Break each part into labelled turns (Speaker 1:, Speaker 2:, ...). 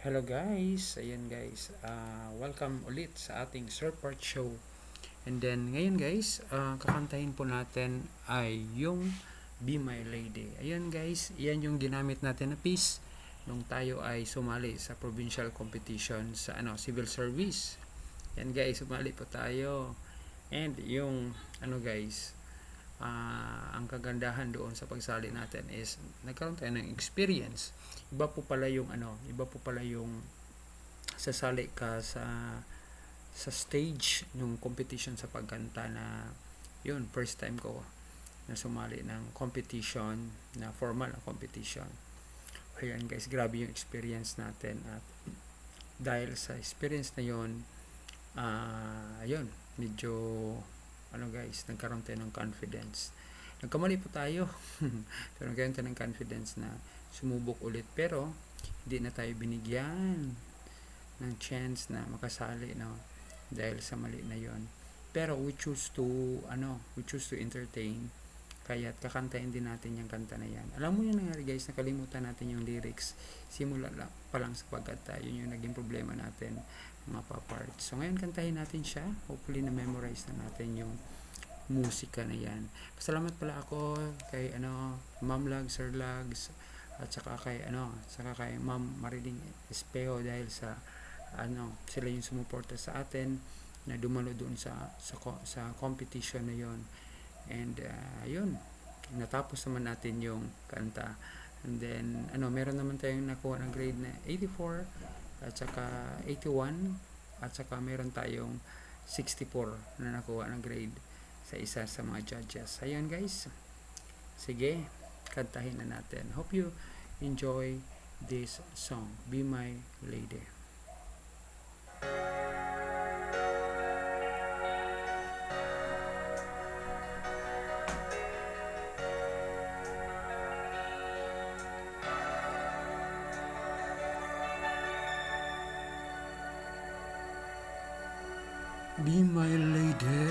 Speaker 1: Hello guys, ayan guys, welcome ulit sa ating Surfpart Show. And then ngayon guys, kakantahin po natin ay yung Be My Lady. Ayan guys, yan yung ginamit natin na piece nung tayo ay sumali sa provincial competition sa civil service. Yan guys, sumali po tayo. And yung guys, ang kagandahan doon sa pagsali natin is nagkaroon tayo ng experience. Iba po pala yung sasali ka sa stage ng competition sa pagkanta na yun, first time ko na sumali ng competition, na formal na competition. Ayan guys, grabe yung experience natin at dahil sa experience na yun, ayun, medyo guys, nagkaroon tayo ng confidence. Nagkamali po tayo. Pero nagkaroon tayo ng confidence na sumubok ulit. Pero, hindi na tayo binigyan ng chance na makasali, no? Dahil sa mali na yon. Pero, we choose to entertain. Kaya kakantahin din natin yung kanta na yan. Alam mo yung nangyari guys, nakalimutan natin yung lyrics. Simula pa lang sa pagkanta. Yun yung naging problema natin, mga pa-parts. So ngayon kantahin natin siya. Hopefully na-memorize na natin yung musika na yan. Pasalamat pala ako kay Ma'am Lag, Sir Lags, at saka kay Ma'am Mariling Espejo dahil sa sila yung sumuporta sa atin na dumalo doon sa competition na yon. And yun, natapos naman natin yung kanta. And then meron naman tayong nakuha ng grade na 84 at saka 81 at saka meron tayong 64 na nakuha ng grade sa isa sa mga judges. Ayun guys, sige, kantahin na natin. Hope you enjoy this song, Be My Lady. Be my lady,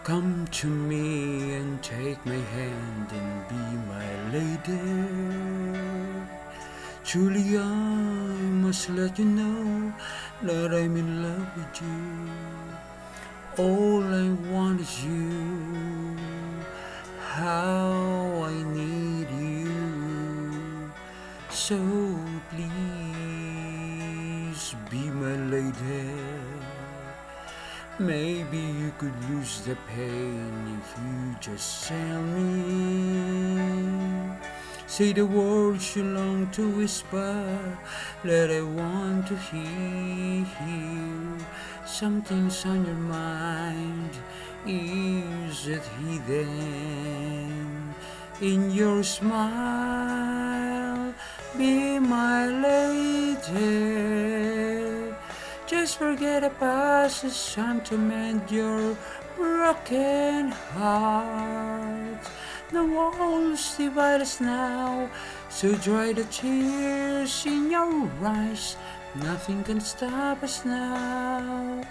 Speaker 1: come to me and take my hand and be my lady. Truly I must let you know that I'm in love with you. All I want is you, how I need you. So please be my lady. Maybe you could lose the pain if you just tell me. Say the words you long to whisper that I want to hear. Something's on your mind, is it hidden in your smile? Be my lady. Just forget the past, it's time to mend your broken heart. The walls divide us now, so dry the tears in your eyes. Nothing can stop us now.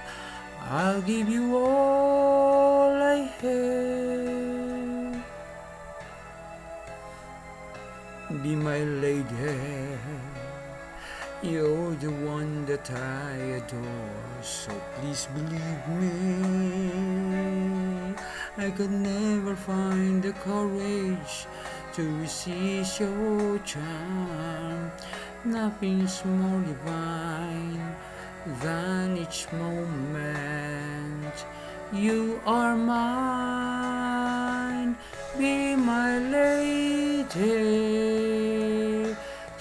Speaker 1: I'll give you all I have. Be my lady. You're the one that I adore, so please believe me. I could never find the courage to resist your charm. Nothing's more divine than each moment. You are mine, be my lady.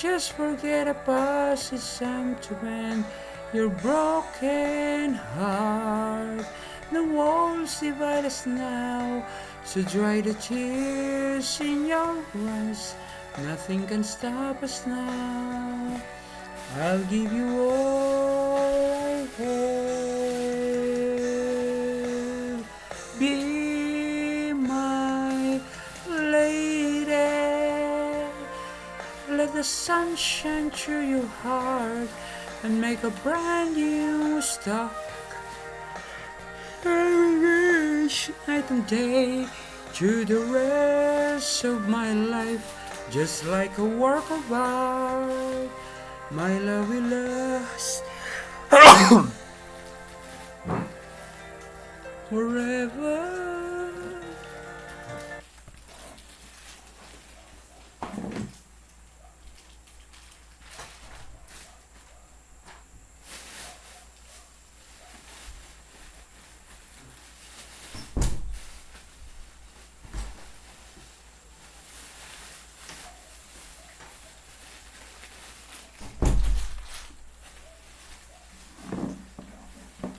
Speaker 1: Just forget the past, it's time to mend your broken heart. The walls divide us now, so dry the tears in your eyes. Nothing can stop us now. I'll give you all I have. Be my lady. Let the sun shine through your heart and make a brand new start. I wish night and day through the rest of my life, just like a work of art. My love will last forever.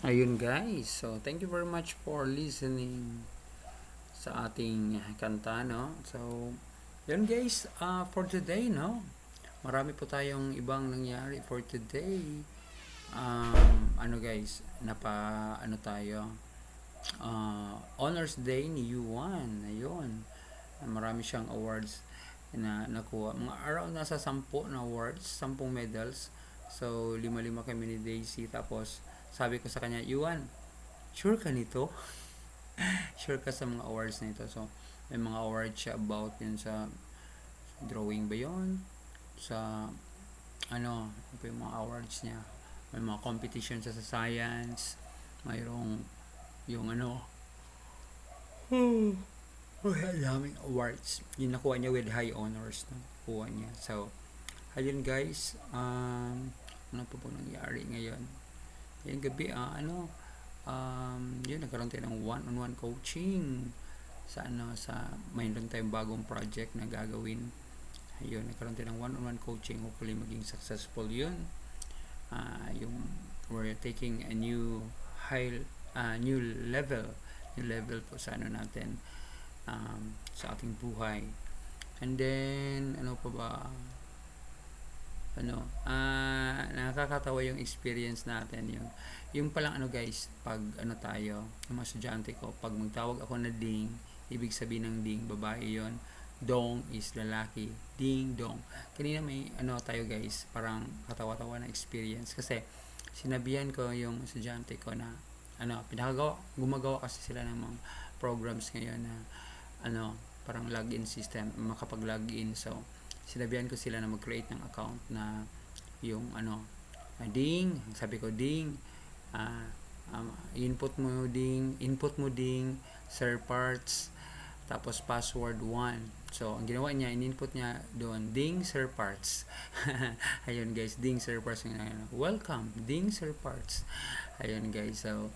Speaker 1: Ayun guys, so thank you very much for listening sa ating kanta, no? So, yun guys, for today, no? Marami po tayong ibang nangyari for today. Ano guys, ano tayo? Honors Day ni Yuan, ayun. Marami siyang awards na nakuha. Mga around nasa 10 na awards, 10 medals. So, lima-lima kami ni Daisy. Tapos, sabi ko sa kanya, Yuan, sure ka nito? Sure ka sa mga awards na ito? So, may mga awards siya about yun sa drawing ba yun? Sa, ano pa yung mga awards niya? May mga competition siya sa science. Mayroong, yung daming awards. Yung nakuha niya with high honors. No? Kuha niya. So, ayun guys, ano po nangyari ngayon? Yung gabi, yun, nagkaroon tayo ng one-on-one coaching sa mayroon tayong bagong project na gagawin. Ayun, nagkaroon tayo ng one-on-one coaching. Hopefully, maging successful yun. We're taking a new level po sa natin, sa ating buhay. And then, ano pa ba? Nakakatawa yung experience natin yung palang guys, pag tayo, yung mga estudyante ko, pag magtawag ako na ding, ibig sabihin ng ding, babae yon, dong is lalaki, ding dong. Kanina may tayo guys, parang katawa-tawa na experience kasi sinabihan ko yung estudyante ko na gumagawa kasi sila ng mga programs ngayon na parang login system, makapag-login. So sinabihan ko sila na mag-create ng account na yung ding, sabi ko ding, input mo ding sir parts, tapos password 1. So ang ginawa niya, in-input niya doon ding sir parts. Ayun guys, ding sir parts, welcome ding sir parts. Ayun guys, so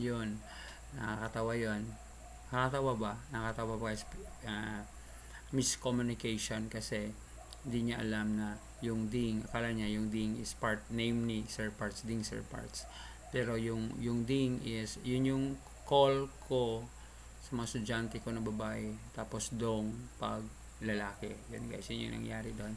Speaker 1: yun, nakakatawa yun. Nakakatawa ba guys? Miscommunication kasi hindi niya alam na yung ding, akala niya yung ding is part name ni Sir Parts, ding Sir Parts. Pero yung ding is yun yung call ko sa mga estudyante ko na babae, tapos dong pag lalaki. Yun guys, yun yung nangyari doon.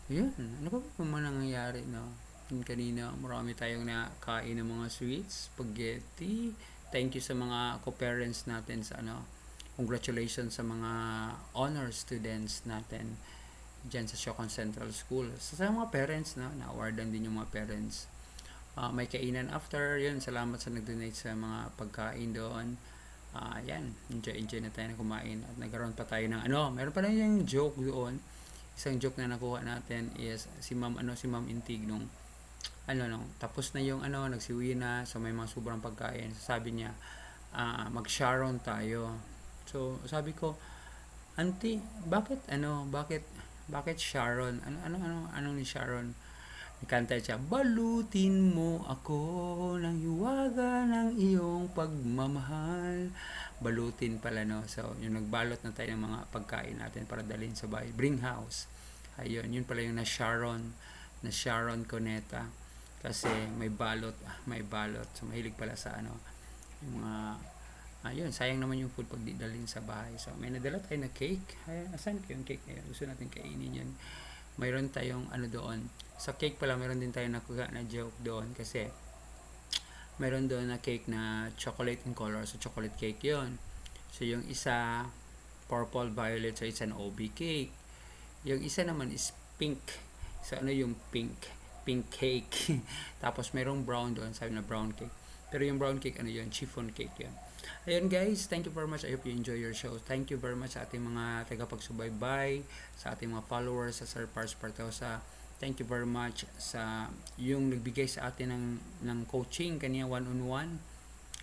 Speaker 1: Yun, ano pa man nangyayari, no? Yung kanina, marami tayong nakain ng mga sweets, spaghetti. Thank you sa mga co-parents natin sa congratulations sa mga honor students natin dyan sa Siocon Central School. Sa mga parents, na-awardan din yung mga parents. May kainan after yun. Salamat sa nag-donate sa mga pagkain doon. Yan, enjoy na tayo na kumain. At nagkaroon pa tayo ng meron pa na yung joke doon. Isang joke na nakuha natin is si Ma'am Intig nung tapos na yung nagsiuwi na, so may mga sobrang pagkain. So, sabi niya, mag-Sharon tayo. So sabi ko, Auntie, bakit Sharon? Ano ni Sharon? Kanta siya, balutin mo ako ng hiwaga ng iyong pagmamahal. Balutin pala, no? So, yung nagbalot na tayo ng mga pagkain natin para dalhin sa bahay. Bring house. Ayun, yun pala yung na Sharon Coneta. Kasi may balot. So, mahilig pala sa yung mga yun, sayang naman yung food pag di dalhin sa bahay. So, may nadala tayo na cake. Asan yung cake na yun? Gusto natin kainin yun. Mayroon tayong doon. Sa cake pala, mayroon din tayong nakuha na joke doon kasi mayroon doon na cake na chocolate in color. So, chocolate cake yun. So, yung isa, purple, violet. So, it's an OB cake. Yung isa naman is pink. So, yung pink? Pink cake. Tapos, mayroong brown doon. Sabi na brown cake. Pero yung brown cake, yun? Chiffon cake yun. Ayun guys, thank you very much. I hope you enjoy your show. Thank you very much sa ating mga tagapagsubaybay, sa ating mga followers sa Sir Pars Partosa. Thank you very much sa yung nagbigay sa atin ng coaching kaniya one-on-one.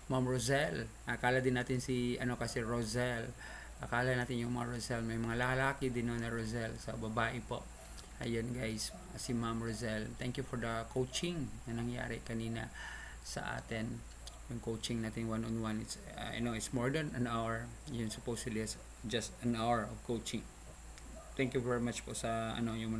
Speaker 1: Ma'am Rosel. Akala din natin si kasi Rosel. Akala natin yung mga Rosel. May mga lalaki din na Rosel. So babae po. Ayun guys, si Ma'am Rosel. Thank you for the coaching na nangyari kanina sa atin. Yung coaching natin one-on-one, it's it's more than an hour. Yun supposedly is just an hour of coaching. Thank you very much po sa yung